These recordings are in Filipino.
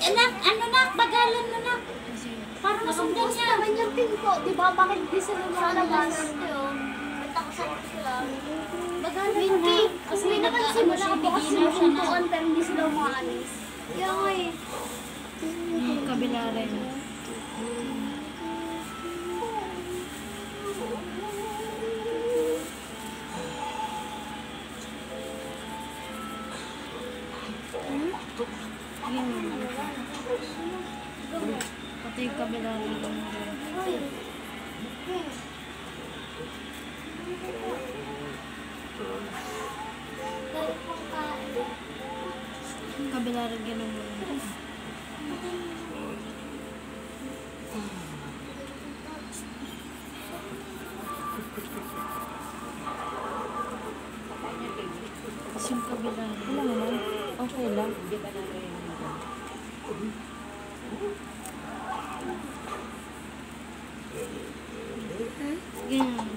Anak, ano nak, bagalan mo nak. Para masundan niya. Kanyang pin po, di ba? Bakit di sila lumalabas? Bagalan mo. Kasi may napansin mo nakabukas yung pintuan pero hindi sila umaalis. Kaya nga eh. Kabila rin. Pati yung kabila rin. Kabila rin gano'n mo. Kasi yung kabila rin. Wala naman. Okay lang. Ganyan.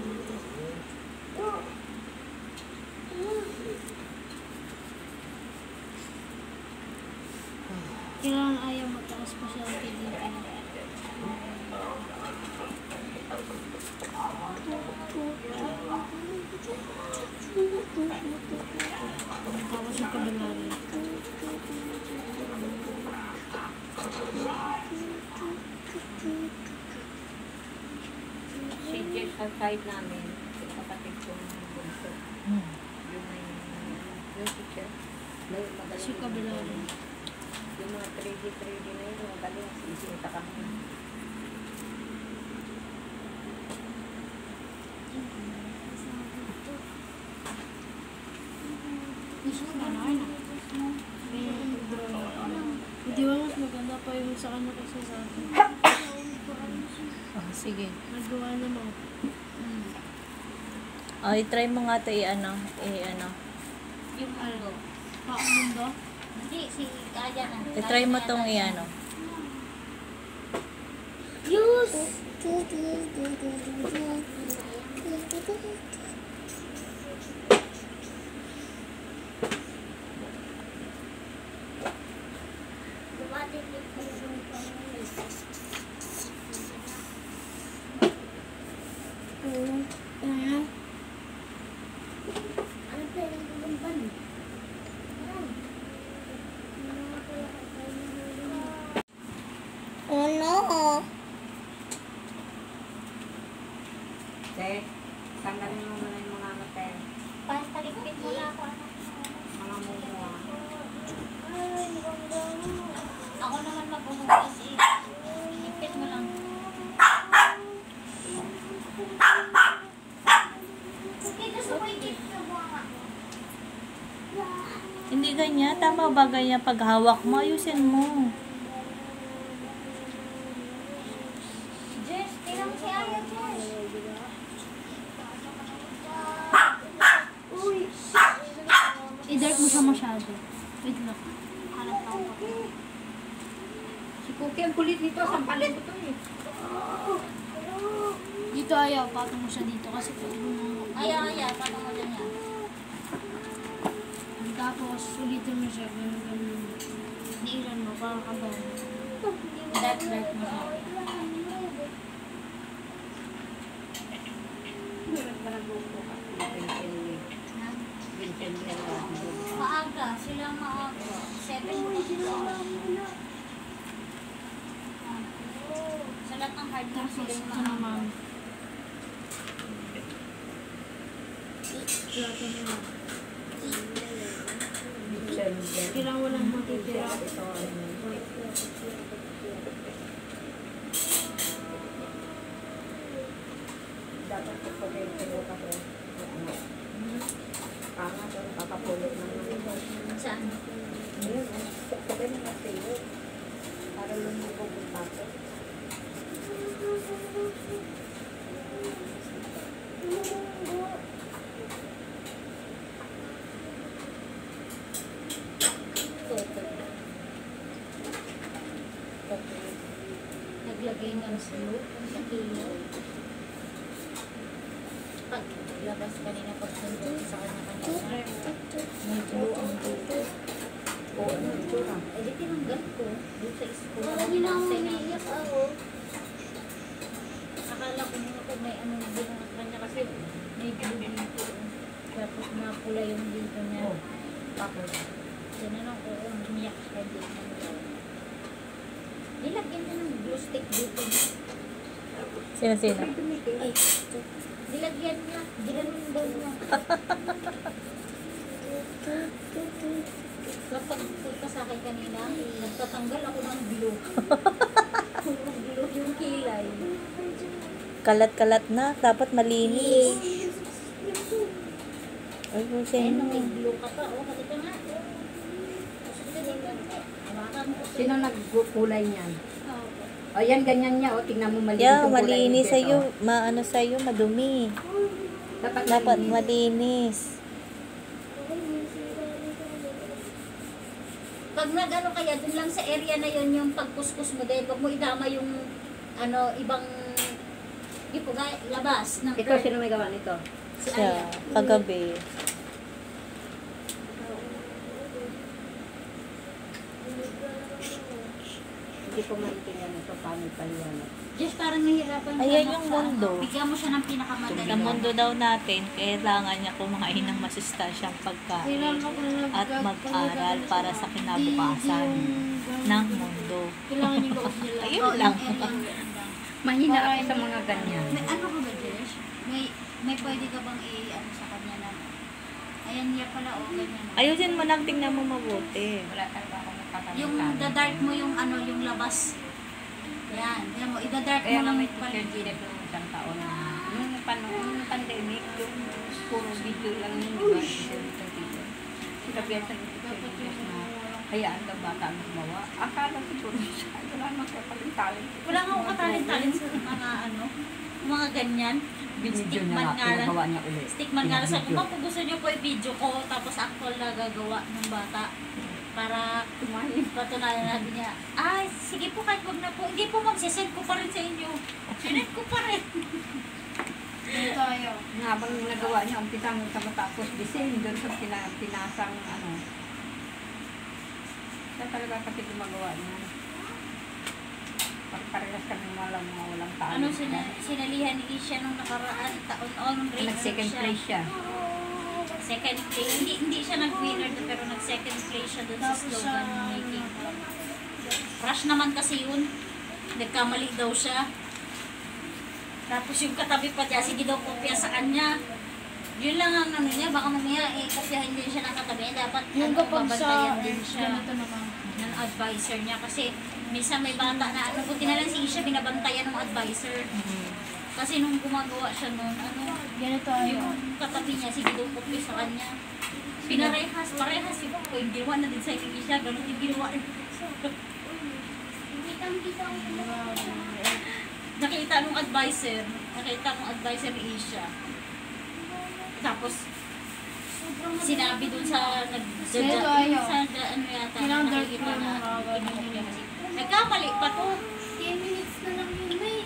Kailangan ayaw mataas pa siya ang dito. Tapos yung kabila rin. Si Jess sa side namin, kapatid ko ng bunso. Yung teacher, Kasi yung kabila rin. yung mga 3D na yun, yung galing, sisinta kami. Hindi ba mas maganda pa yung sa kanya kasi sa akin? Oh, sige. Nagawa naman. Oh, i-try mo nga ito i-ano. Yung ano? Paumundo? Hindi, si Kaya na. I-try mo tong i-ano. Use! Oh no! Jess, tanggalin mo muna yung mga matay. Pastaligpit mo na ako. Mga mumuha. Ako naman magbubukas eh. Ligpit mo lang. Dito sa may tip na buha. Hindi ganyan. Tama ba ganyan paghawak mo? Ayusin mo. Jess, tingnan mo si Aya, Jess. Uy! I-dark mo siya masyado. Wait lang. Hanap na ako. Si Cookie, ang kulit nito, sampalin ko to eh. Dito ayaw, patong mo siya dito kasi pwede mo. Aya, paano mo dyan yan? Tapos sulitin mo siya, ganun. Diilan mo, parang kabaw. Dark mo siya. Meron ka nagbuko ka. Vincent yan. Maaga, sila maaga. 7 mo sila. Sa lahat ng hard na Tapos sila yung ito maaga. naman. Plato na lang. Kailangan walang matitira. Dapat ko pa rin ko kasi pangat ang kakapulot ng mga Saan? ayun, sabi na kasi yun para lumubog yung bato. Naglagay ng slow sa kilo. Pag labas kanina pagsunod sa kanya kanina, may blue ang dito. O ano ito lang. Eh di tinanggal ko. Doon sa Wala din ako umiiyak ako. Akala ko muna kung may ano na din ang kanya kasi may blue dito. Tapos mapula yung dito niya. Tapos, tinanong ko kung umiyak siya dito. Nilagyan niya ng glue stick dito. Sino? Ay, nilagyan niya. Ginanon daw niya. Kapag punta sa akin kanina, nagtatanggal ako ng glue. Glue yung kilay. Kalat-kalat na. Dapat malinis. Ay, Eh, Sen. nung may glue ka pa, oh, halika nga. Hawakan mo. Sino nagkulay niyan? O yan, ganyan niya. O, tingnan mo malinis Yeah, yung kulay malinis ni Jess, sa'yo. o. Maano sa'yo, madumi. Dapat malinis. Pag nag-ano kaya, dun lang sa area na yon yung pagkuskus mo dahil wag mo idama yung ano, ibang ipugay, labas ng Ito, sino may gawa nito? si Siya, Aya. kagabi. Hindi ko maintindihan ito. Paano paliwanag? Just parang nahihirapan ka Ayan na yung sa mundo. ano, bigyan mo siya ng pinakamadali. Sa mundo daw natin, kailangan niya kumain ng masustansyang pagkain at mag-aral para sa kinabukasan ng mundo. Kailangan yung loob nila. Ayun lang. Mahina ako sa mga ganyan. May ano ka ba, Jesh? May pwede ka bang i-ano sa kanya na ayan niya pala, o ganyan. Ayusin mo lang, tingnan mo mabuti. Wala talaga ako nagkakalimutan. Yung dadart mo yung ano, yung labas. Yan, yan mo, idadart Kaya mo nga lang may pala. teacher direct nung isang taon na nung pandemic, yung puro video lang yun, di ba? Sinabihan sa teachers na hayaan daw bata ang gumawa. Akala siguro siya, wala naman kaya paling talent. Wala nga akong katalent-talent sa mga ano, mga ganyan. Binidyo niya nga, Stickman nga lang. pinagawa niya ulit. Stickman nga lang. Sabi ko, Binidyo. kung gusto niyo po i-video ko, tapos actual na gagawa ng bata. Para patunayan natin niya, ay, sige po, kahit wag na po. Hindi po, magsisend ko pa rin sa inyo. Sinend ko pa rin. Tayo. Habang nagawa niya, umpisa mo sa matapos, design doon sa pinasang ano. Siya talaga kasi gumagawa niya. Parehas kami walang talent. Ano, sinalihan ni Isha nung nakaraan taon nung grade Nag-second place siya. Second place. Hindi siya nag-winner doon, pero nag-second place siya doon sa slogan making. Rush naman kasi yun. Nagkamali daw siya. Tapos yung katabi pa niya, sige daw kopya sa kanya. Yun lang ang ano niya, baka mamaya kopyahin din siya ng katabi niya. Dapat Yung ano, kapag babantayan sa din siya ng advisor niya. Kasi minsan may bata na ano, buti na lang si Isha, binabantayan ng advisor. Kasi nung gumagawa siya nun, ano, Ganito yung katabi niya, sige daw kopya sa kanya. Parehas yung ginawa na din sa Isha, ganun yung ginawa rin. Kitang-kita ko. Nakita nung advisor ni Isha. Tapos, sinabi dun sa ano yata, nakikita na, nagkamali pa to. 10 minutes na lang yun, may.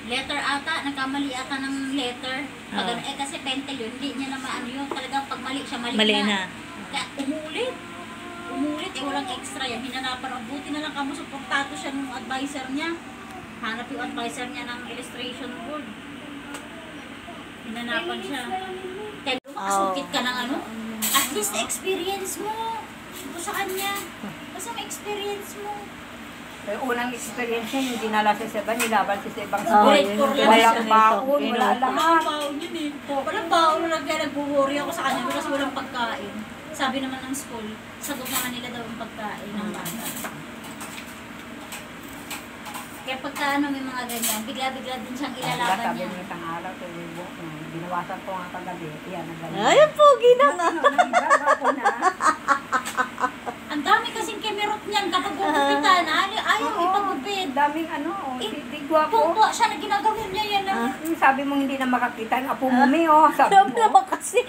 Letter ata, nagkamali ata ng letter. Pag ano, kasi pentel yun, hindi niya na maano yun. Talagang pag mali siya, mali na. Kaya umulit, walang extra yan. Hinanapan, ang buti na lang kamo, suportado siya ng advisor niya. Hanap yung advisor niya ng illustration board. Hinanapan siya. Kaya makasukit ka ng ano, at least experience mo. Sa kanya. Basta may experience mo. Yung unang experience niya, yung dinala sa Seba, nilaban sa ibang Oo, school. yun yung Walang pinasa baon, nito. wala Inuupo. lahat. Walang baon yun eh. Walang baon lang kaya nag-worry ako sa kanya kasi walang pagkain. Sabi naman ng school, sagot naman nila daw yung pagkain ng bata. Kaya pagka ano may mga ganyan, bigla-bigla din siyang ilalaban Sabi niya. niya isang araw, ginawasan ko nga kagabi. Yan, nagaling. Ay, ang pogi na nga. Nagbago ko na. Ang dami kasing kemerot niyan kapag gugupitan. Ayaw ipagupit. Daming ano, di gwapo. Pumpo siya na ginagawin niya yan. Sabi mo hindi na makakita ang apo mo, Mio. Sabi Alam mo. naman kasi,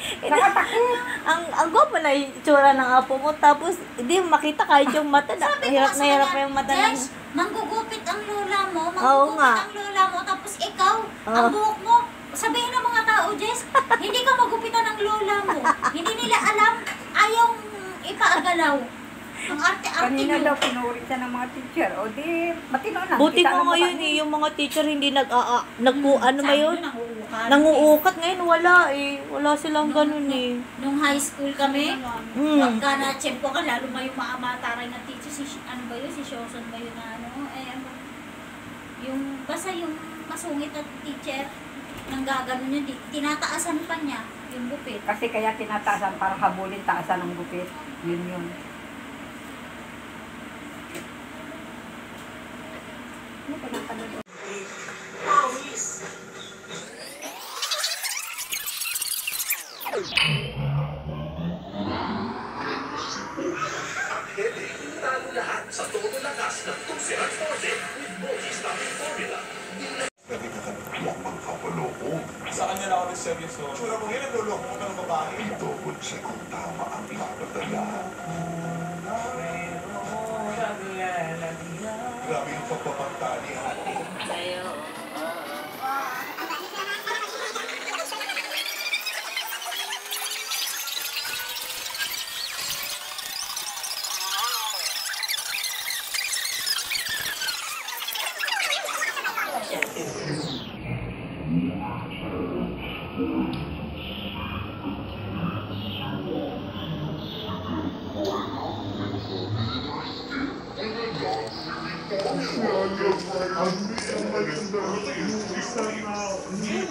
ang gwapo na yung itsura ng apo mo, tapos hindi mo makita kahit yung mata. Sabi ko Hirap nga na sa hirap kanya, na yung mata ng... Jess, manggugupit ang lola mo, Oo nga. ang lola mo, tapos ikaw, ang buhok mo, sabihin ng mga tao, Jess, hindi ka magupitan ng lola mo. Hindi nila alam, ayaw ipaagalaw. Ang arte-arte Kanina mo. daw pinuri siya ng mga teacher. O di, matino na. Buti Kita nga ng ngayon mukha eh, niya. yung mga teacher hindi ano ba Sabi yun? nyo, nanguukat. Nanguukat ngayon, wala eh. Wala silang ganun eh. Nung high school kami, pagka na-check ko ka, lalo may yung mataray na teacher, ano ba yun, si Shoson ba yun na ano, yung, basta yung masungit na teacher, nang gaganon yun, tinataasan pa niya yung gupit. Kasi kaya tinataasan para habulin taasan ng gupit. Yun yun. Ano pa napanood? Sa kanya na ako nagseryoso. Tsura mo ngayon, nagluloko mo ng babae. Double check kung tama ang papadala. Grabe yung pagpapanta ni Ate.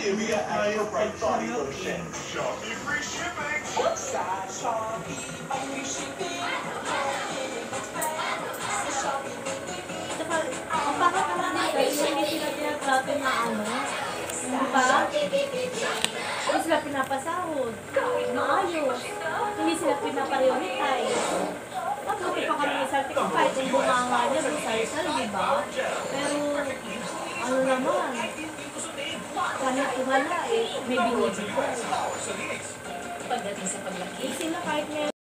Nivea Extra Bright Body Lotion. Shopee free shipping. Sa Shopee, may free shipping. Ang bakit naman nila, hindi sila tinatrato na ano, hindi ba? Hindi sila pinapasahod, maayos, hindi sila pinaprioritize. Pagbuti pa kami sa Saltik, kahit yung bunganga niya, busal-sal, di ba? Pero, ano naman, kahit wala eh, may binibigay. Pagdating sa paglaki. Sila kahit may